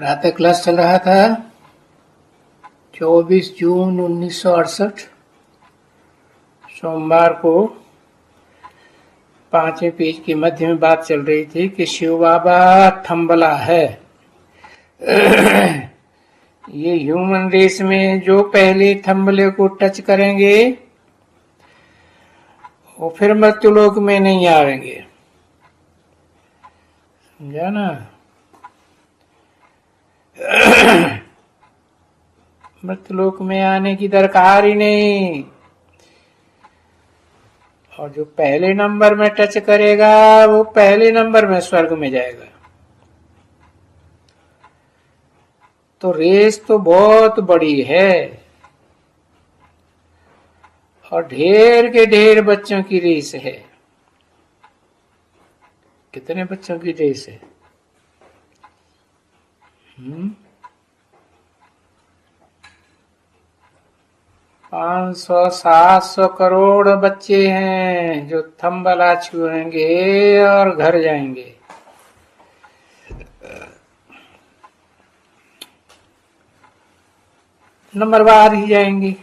प्रातः क्लास चल रहा था 24 जून 1968 सोमवार को 5वें पेज के मध्य में बात चल रही थी कि शिव बाबा थम्बला है। ये ह्यूमन रेस में जो पहले थम्बले को टच करेंगे वो फिर मृत्युलोक में नहीं आएंगे, समझा ना। मृत्युलोक में आने की दरकार ही नहीं, और जो पहले नंबर में टच करेगा वो पहले नंबर में स्वर्ग में जाएगा। तो रेस तो बहुत बड़ी है और ढेर के ढेर बच्चों की रेस है। कितने बच्चों की रेस है? 500-700 करोड़ बच्चे हैं जो थम्बला छुएंगे और घर जाएंगे। नंबरवार ही जाएंगे।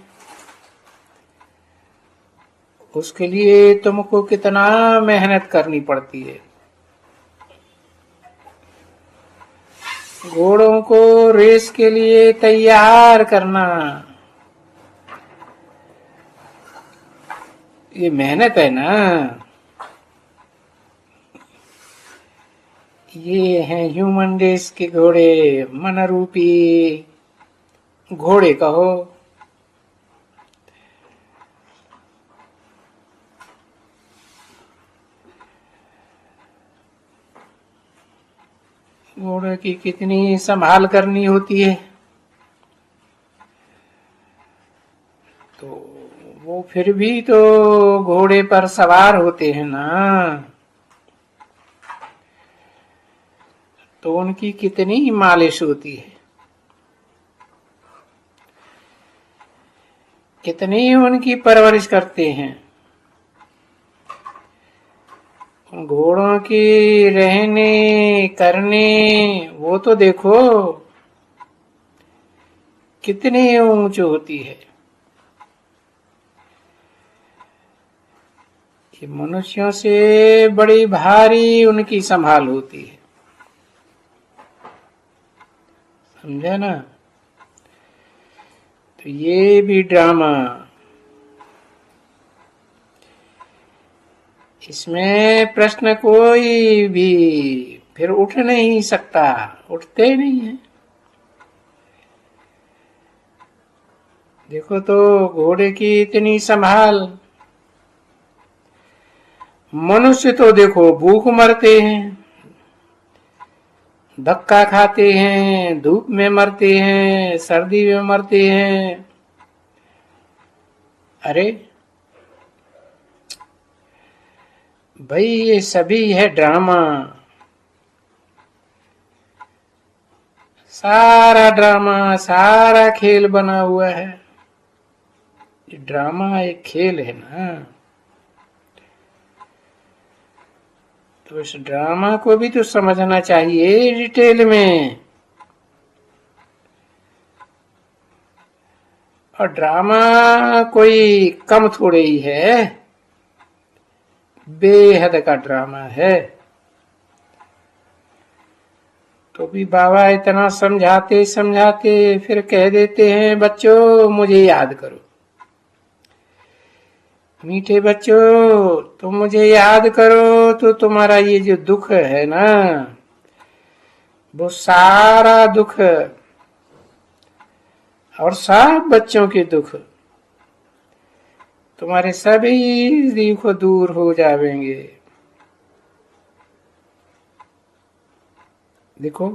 उसके लिए तुमको कितना मेहनत करनी पड़ती है। घोड़ों को रेस के लिए तैयार करना, ये मेहनत है ना। ये हैं ह्यूमन रेस के घोड़े, मनरूपी घोड़े कहो। घोड़े की कितनी संभाल करनी होती है। तो वो फिर भी तो घोड़े पर सवार होते हैं ना, तो उनकी कितनी मालिश होती है, कितनी उनकी परवरिश करते हैं। घोड़ों की रहने करने वो तो देखो कितनी ऊंच होती है। ये मनुष्यों से बड़ी भारी उनकी संभाल होती है, समझे ना। तो ये भी ड्रामा, इसमें प्रश्न कोई भी फिर उठ नहीं सकता, उठते नहीं है। देखो तो घोड़े की इतनी संभाल। मनुष्य तो देखो भूख मरते हैं, धक्का खाते हैं, धूप में मरते हैं, सर्दी में मरते हैं। अरे भाई ये सभी है ड्रामा, सारा ड्रामा, सारा खेल बना हुआ है। ये ड्रामा एक खेल है ना, तो इस ड्रामा को भी तो समझना चाहिए डिटेल में। और ड्रामा कोई कम थोड़े ही है, बेहद का ड्रामा है। तो भी बाबा इतना समझाते समझाते फिर कह देते हैं, बच्चों मुझे याद करो, मीठे बच्चों तुम मुझे याद करो तो तुम्हारा ये जो दुख है ना, वो सारा दुख और सब बच्चों के दुख, तुम्हारे सभी दुख दूर हो जाएंगे। देखो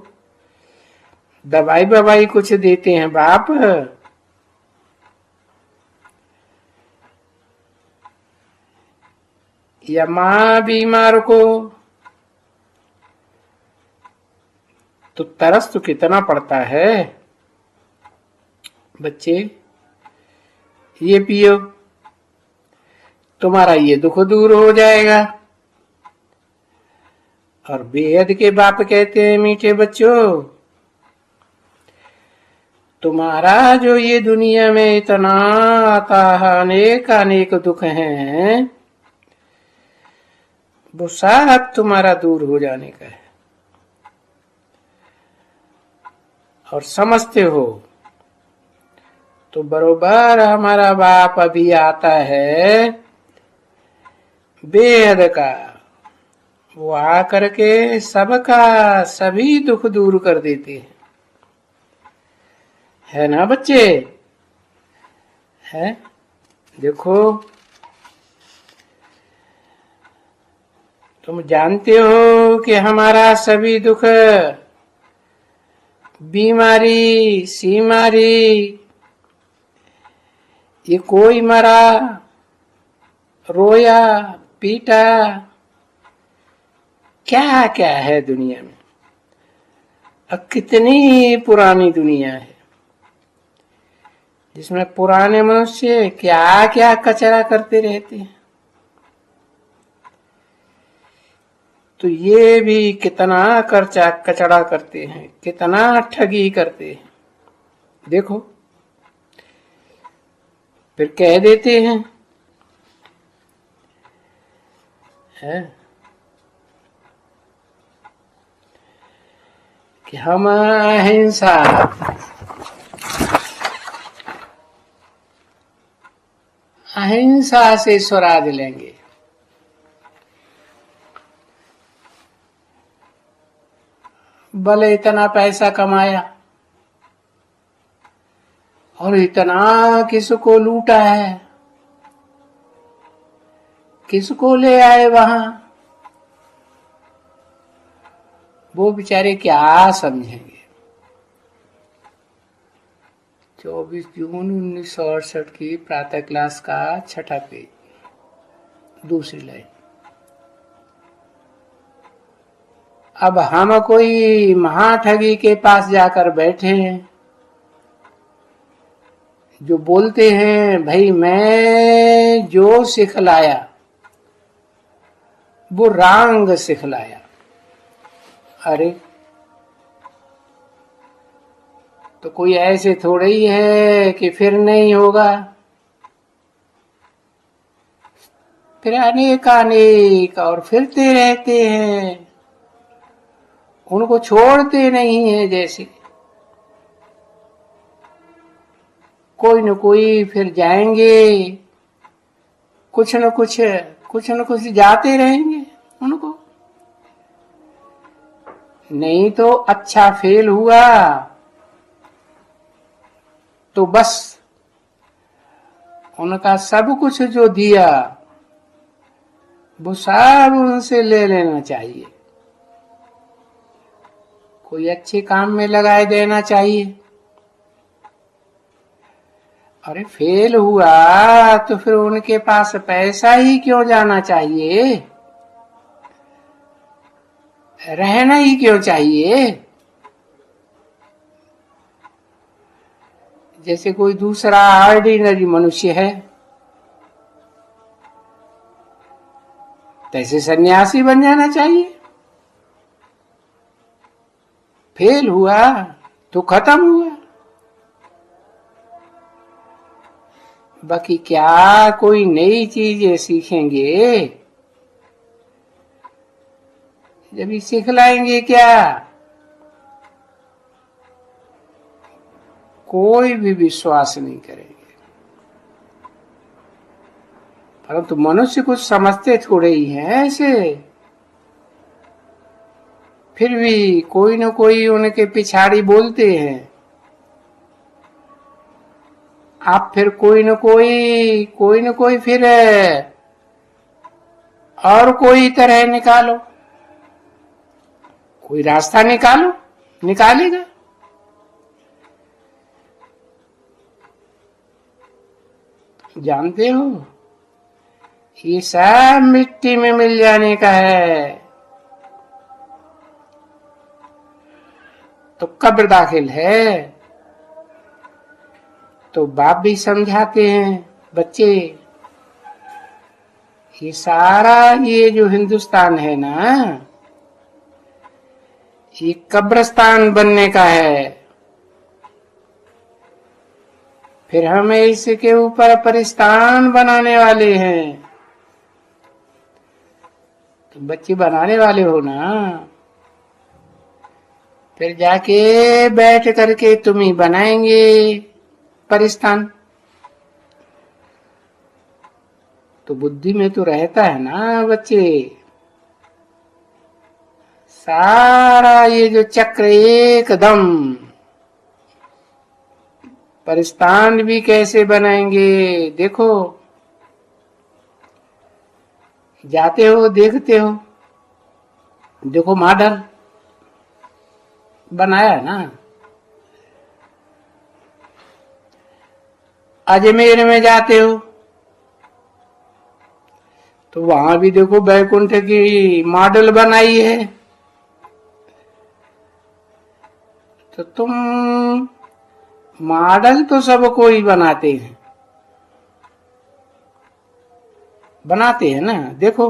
दवाई बवाई कुछ देते हैं बाप, या माँ बीमार को तो तरस तो कितना पड़ता है। बच्चे ये पियो, तुम्हारा ये दुख दूर हो जाएगा। और बेहद के बाप कहते हैं, मीठे बच्चों तुम्हारा जो ये दुनिया में इतना आता है, अनेक अनेक दुख हैं, वो सब तुम्हारा दूर हो जाने का है। और समझते हो तो बरोबर हमारा बाप अभी आता है बेहद का, वो आकर के सबका सभी दुख दूर कर देते हैं, है ना बच्चे? है, देखो तुम जानते हो कि हमारा सभी दुख, बीमारी, सीमारी, ये कोई मरा, रोया, पीटा, क्या क्या है दुनिया में। अब कितनी पुरानी दुनिया है जिसमें पुराने मनुष्य क्या क्या कचरा करते रहते हैं। तो ये भी कितना कचरा करते हैं, कितना ठगी करते हैं। देखो फिर कह देते हैं, है कि हम अहिंसा से स्वराज लेंगे। भले इतना पैसा कमाया और इतना किसको लूटा है, किसको ले आए वहां, वो बेचारे क्या समझेंगे। 24 जून 1968 की प्रातः क्लास का 6ठा पेज, दूसरी लाइन। अब हम कोई महाठगी के पास जाकर बैठे हैं, जो बोलते हैं भाई मैं जो सिखलाया वो रंग सिखलाया। अरे तो कोई ऐसे थोड़े ही है कि फिर नहीं होगा। फिर अनेक अनेक और फिरते रहते हैं, उनको छोड़ते नहीं है। जैसे कोई न कोई फिर जाएंगे, कुछ न कुछ जाते रहेंगे उनको। नहीं तो अच्छा फेल हुआ तो बस उनका सब कुछ जो दिया वो सब उनसे ले लेना चाहिए, कोई अच्छे काम में लगाए देना चाहिए। अरे फेल हुआ तो फिर उनके पास पैसा ही क्यों जाना चाहिए, रहना ही क्यों चाहिए। जैसे कोई दूसरा ऑर्डिनरी मनुष्य है, तैसे सन्यासी बन जाना चाहिए। फेल हुआ तो खत्म हुआ। बाकी क्या कोई नई चीजें सीखेंगे, जब ये सीख लाएंगे क्या, कोई भी विश्वास नहीं करेंगे। परंतु मनुष्य कुछ समझते थोड़े ही हैं ऐसे, फिर भी कोई न कोई उनके पिछाड़ी बोलते हैं। आप फिर कोई न कोई फिर और कोई तरह निकालो, कोई रास्ता निकालो, निकालेगा। जानते हो ये सब मिट्टी में मिल जाने का है। तो कब्र दाखिल है। तो बाप भी समझाते हैं, बच्चे ये सारा ये जो हिंदुस्तान है ना, ये कब्रिस्तान बनने का है। फिर हम इसके ऊपर परिस्तान बनाने वाले हैं। तो बच्चे बनाने वाले हो ना, फिर जाके बैठ करके तुम ही बनाएंगे परिस्तान। तो बुद्धि में तो रहता है ना बच्चे, सारा ये जो चक्र एकदम परिस्तान भी कैसे बनाएंगे। देखो, जाते हो देखते हो, देखो मॉडल बनाया है ना। अजमेर में जाते हो तो वहां भी देखो बैकुंठ की मॉडल बनाई है। तो तुम मॉडल तो सबको ही बनाते हैं ना। देखो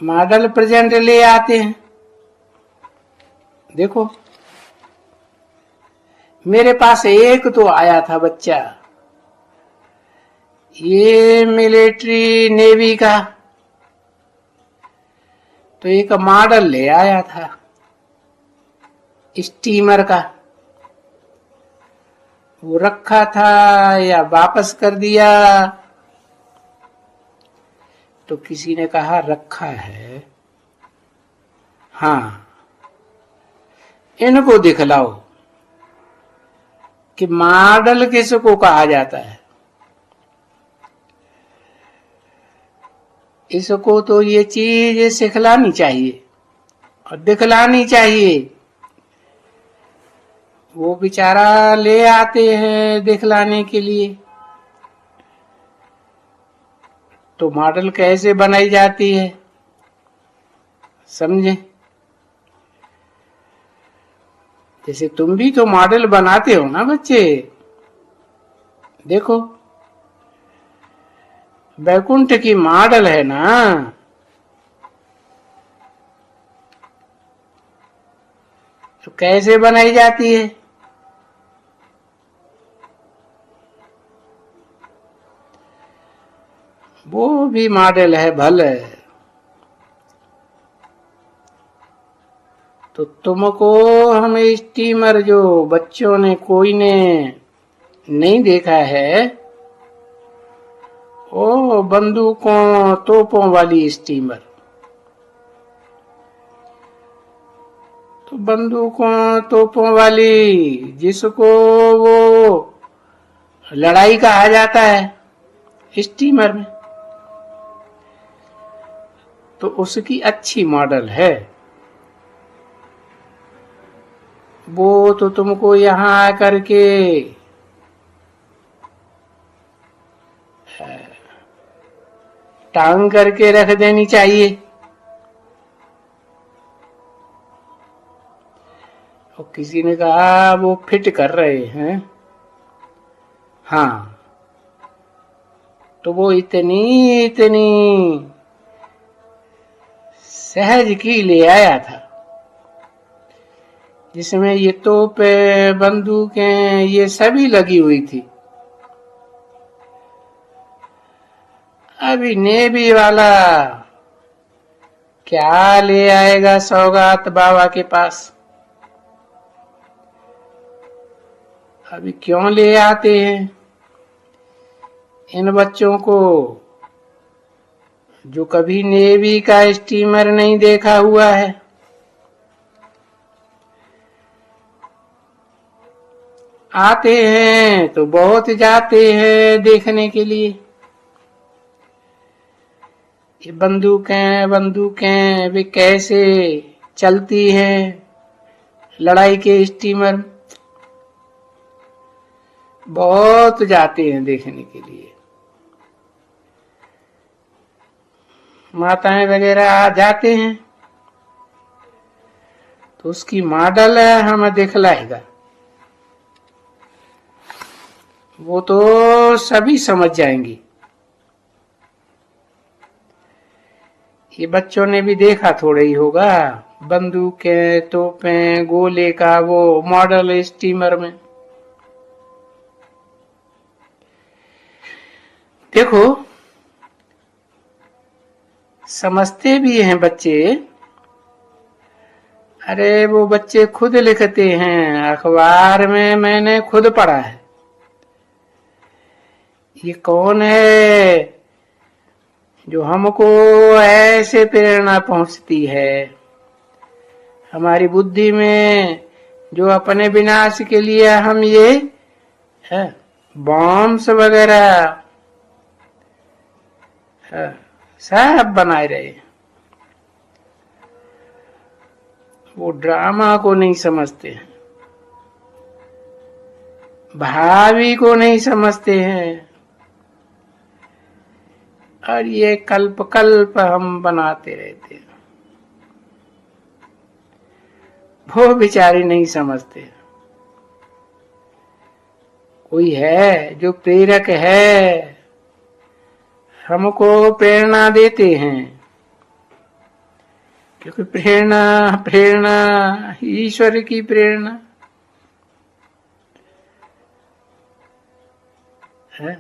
मॉडल प्रेजेंट ले आते हैं। देखो मेरे पास एक तो आया था बच्चा, ये मिलिट्री नेवी का, तो एक मॉडल ले आया था स्टीमर का। वो रखा था या वापस कर दिया। तो किसी ने कहा रखा है। हाँ, इनको दिखलाओ कि मॉडल किसको कहा जाता है। इसको तो ये चीज सिखलानी चाहिए और दिखलानी चाहिए। वो बेचारा ले आते हैं दिखलाने के लिए। तो मॉडल कैसे बनाई जाती है समझे। जैसे तुम भी तो मॉडल बनाते हो ना बच्चे। देखो बैकुंठ की मॉडल है ना, तो कैसे बनाई जाती है। वो भी मॉडल है भले। तो तुमको हम स्टीमर जो बच्चों ने कोई ने नहीं देखा है, ओ बंदूकों तोपों वाली स्टीमर। तो बंदूकों तोपों वाली जिसको वो लड़ाई कहा जाता है स्टीमर में, तो उसकी अच्छी मॉडल है। वो तो तुमको यहाँ आकर के टांग करके रख देनी चाहिए। और किसी ने कहा वो फिट कर रहे हैं। हाँ, तो वो इतनी सहज की ले आया था, जिसमें ये तोप बंदूकें ये सभी लगी हुई थी। अभी नेवी वाला क्या ले आएगा सौगात बाबा के पास। अभी क्यों ले आते हैं इन बच्चों को जो कभी नेवी का स्टीमर नहीं देखा हुआ है। आते हैं तो बहुत जाते हैं देखने के लिए। ये बंदूकें वे कैसे चलती हैं लड़ाई के स्टीमर, बहुत जाते हैं देखने के लिए। माताएं वगैरह आ जाते हैं तो उसकी मॉडल हमें दिखलाएगा। वो तो सभी समझ जाएंगी। ये बच्चों ने भी देखा थोड़ा ही होगा, बंदूकें, तोपें, गोले का वो मॉडल स्टीमर में। देखो, समझते भी हैं बच्चे। अरे वो बच्चे खुद लिखते हैं अखबार में, मैंने खुद पढ़ा है। ये कौन है जो हमको ऐसे प्रेरणा पहुंचती है हमारी बुद्धि में, जो अपने विनाश के लिए हम ये बॉम्ब्स वगैरह सब बनाए रहे। वो ड्रामा को नहीं समझते हैं, भावी को नहीं समझते हैं, और ये कल्प कल्प हम बनाते रहते हैं। वो बेचारे नहीं समझते। कोई है जो प्रेरक है, हमको प्रेरणा देते हैं, क्योंकि प्रेरणा प्रेरणा ईश्वर की प्रेरणा है।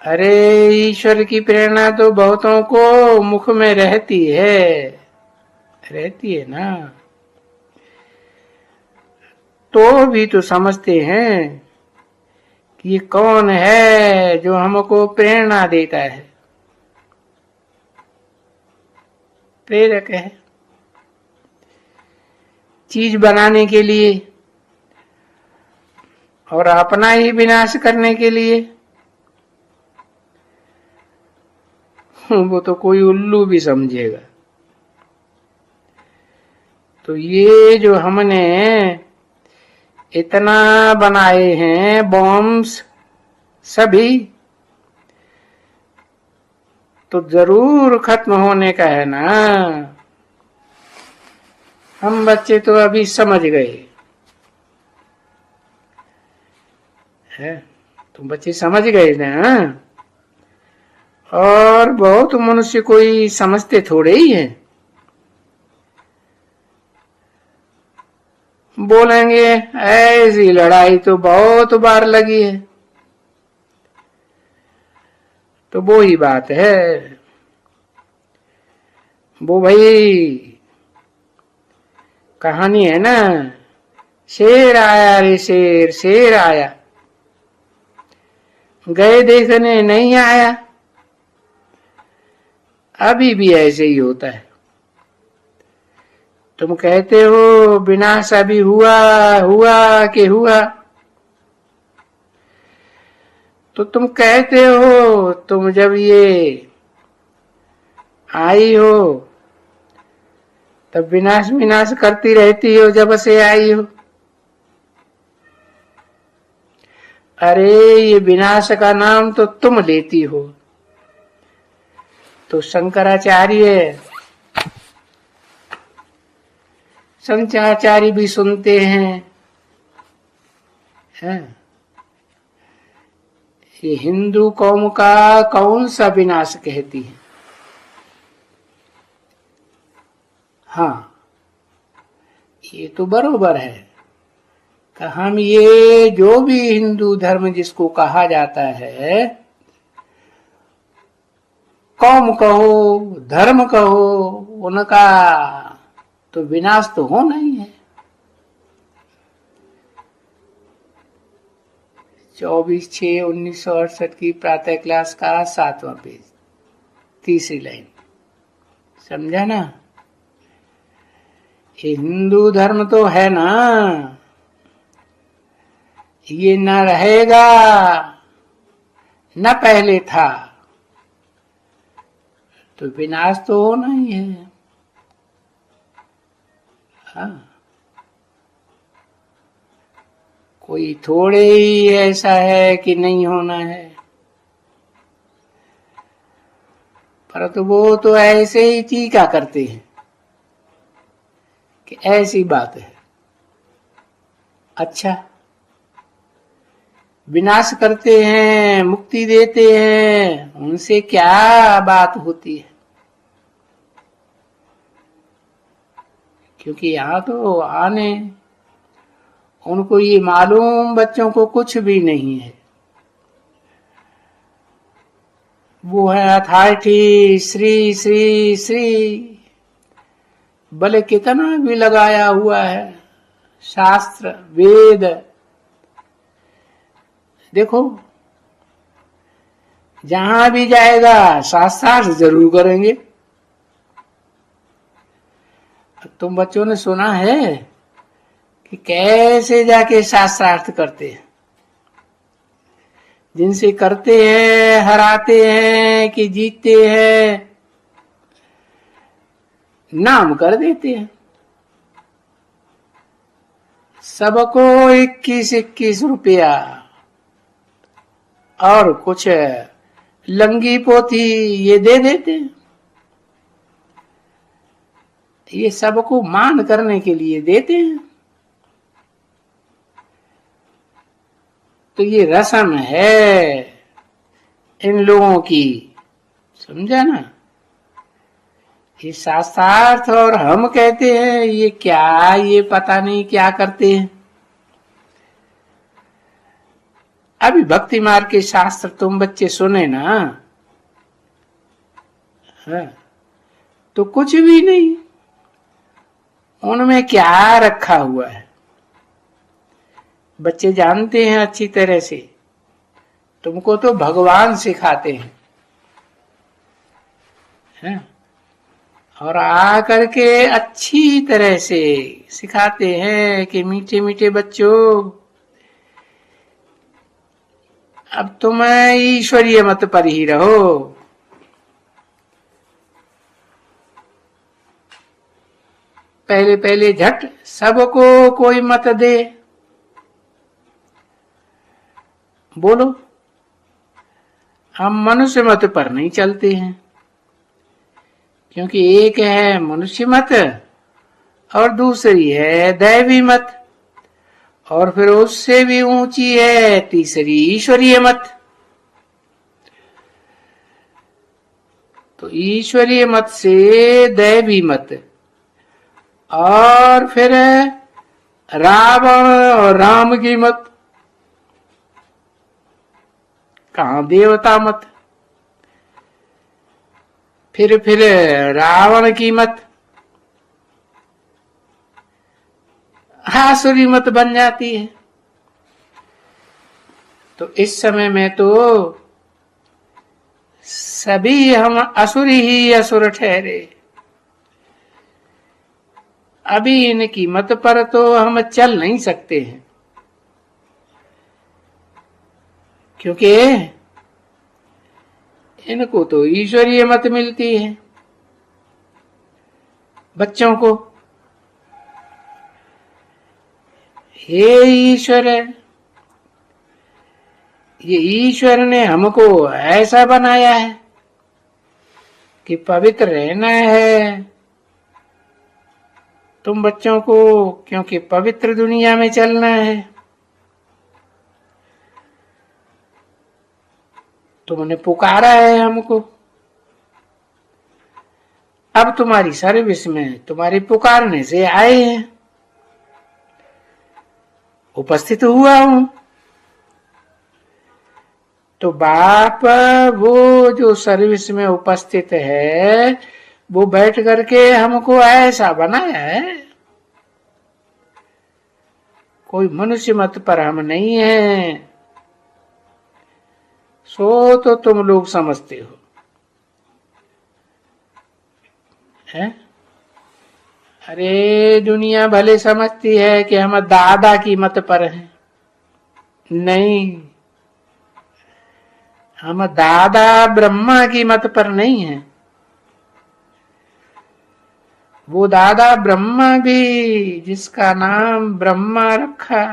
अरे ईश्वर की प्रेरणा तो बहुतों को मुख में रहती है ना, तो भी तो समझते हैं कि ये कौन है जो हमको प्रेरणा देता है। प्रेरक है चीज बनाने के लिए और अपना ही विनाश करने के लिए। वो तो कोई उल्लू भी समझेगा। तो ये जो हमने इतना बनाए हैं बॉम्ब्स सभी, तो जरूर खत्म होने का है ना। हम बच्चे तो अभी समझ गए है, तुम बच्चे समझ गए ना। और बहुत मनुष्य कोई समझते थोड़े ही है। बोलेंगे ऐसी लड़ाई तो बहुत बार लगी है, तो वो ही बात है। वो भाई कहानी है ना, शेर आया रे शेर, शेर आया, गए देखने नहीं आया। अभी भी ऐसे ही होता है। तुम कहते हो विनाश अभी हुआ हुआ कि हुआ, तो तुम कहते हो तुम जब ये आई हो तब विनाश विनाश करती रहती हो जब से आई हो। अरे ये विनाश का नाम तो तुम लेती हो। तो शंकराचार्य भी सुनते हैं, ये हिंदू कौम का कौन सा विनाश कहती है। हाँ, ये तो बरोबर है कि हम ये जो भी हिंदू धर्म जिसको कहा जाता है, कौम कहो धर्म कहो, उनका तो विनाश तो होना ही है। 24/6/1968 की प्रातः क्लास का 7वां पेज, तीसरी लाइन। समझा ना। ये हिंदू धर्म तो है ना, ये न रहेगा न पहले था, तो विनाश तो होना ही है। हाँ, कोई थोड़े ही ऐसा है कि नहीं होना है, परंतु वो तो ऐसे ही टीका करते हैं कि ऐसी बात है। अच्छा, विनाश करते हैं, मुक्ति देते हैं, उनसे क्या बात होती है। क्योंकि यहाँ तो आने उनको ये मालूम बच्चों को कुछ भी नहीं है। वो है अथॉरिटी, श्री श्री श्री, भले कितना भी लगाया हुआ है शास्त्र वेद। देखो जहां भी जाएगा शास्त्रार्थ जरूर करेंगे। तुम बच्चों ने सुना है कि कैसे जाके शास्त्रार्थ करते हैं, जिनसे करते हैं, हराते हैं कि जीतते हैं, नाम कर देते हैं। सबको 21-21 रुपया और कुछ लंगी पोथी ये दे देते हैं। ये सबको मान करने के लिए देते हैं। तो ये रस्म है इन लोगों की, समझा ना। ये शास्त्रार्थ और हम कहते हैं ये क्या, ये पता नहीं क्या करते हैं। अभी भक्ति मार्ग के शास्त्र तुम बच्चे सुने ना, हाँ, तो कुछ भी नहीं उनमें क्या रखा हुआ है बच्चे जानते हैं अच्छी तरह से। तुमको तो भगवान सिखाते हैं और आ करके अच्छी तरह से सिखाते हैं कि मीठे मीठे बच्चों, अब तुम ईश्वरीय मत पर ही रहो। पहले पहले झट सबको कोई मत दे, बोलो हम मनुष्य मत पर नहीं चलते हैं, क्योंकि एक है मनुष्य मत और दूसरी है दैवी मत, और फिर उससे भी ऊंची है तीसरी ईश्वरीय मत। तो ईश्वरीय मत से दैवी मत, और फिर रावण और राम की मत, कहां देवता मत, फिर रावण की मत, आसुरी मत बन जाती है। तो इस समय में तो सभी हम असुरी ही असुर ठहरे। अभी इनकी मत पर तो हम चल नहीं सकते हैं, क्योंकि इनको तो ईश्वरीय मत मिलती है बच्चों को। हे ईश्वर, ये ईश्वर ने हमको ऐसा बनाया है कि पवित्र रहना है तुम बच्चों को, क्योंकि पवित्र दुनिया में चलना है। तुमने पुकारा है हमको, अब तुम्हारी सर्विस में तुम्हारी पुकारने से आए हैं, उपस्थित हुआ हूं। तो बाप वो जो सर्विस में उपस्थित है वो बैठ करके हमको ऐसा बनाया है। कोई मनुष्य मत पर हम नहीं है, सो तो तुम लोग समझते हो हैं? अरे दुनिया भले समझती है कि हम दादा की मत पर हैं। नहीं, हम दादा ब्रह्मा की मत पर नहीं हैं। वो दादा ब्रह्मा भी जिसका नाम ब्रह्मा रखा,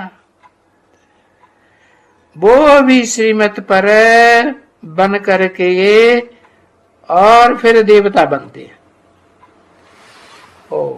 वो भी श्रीमत पर बन करके और फिर देवता बनते हैं। ओ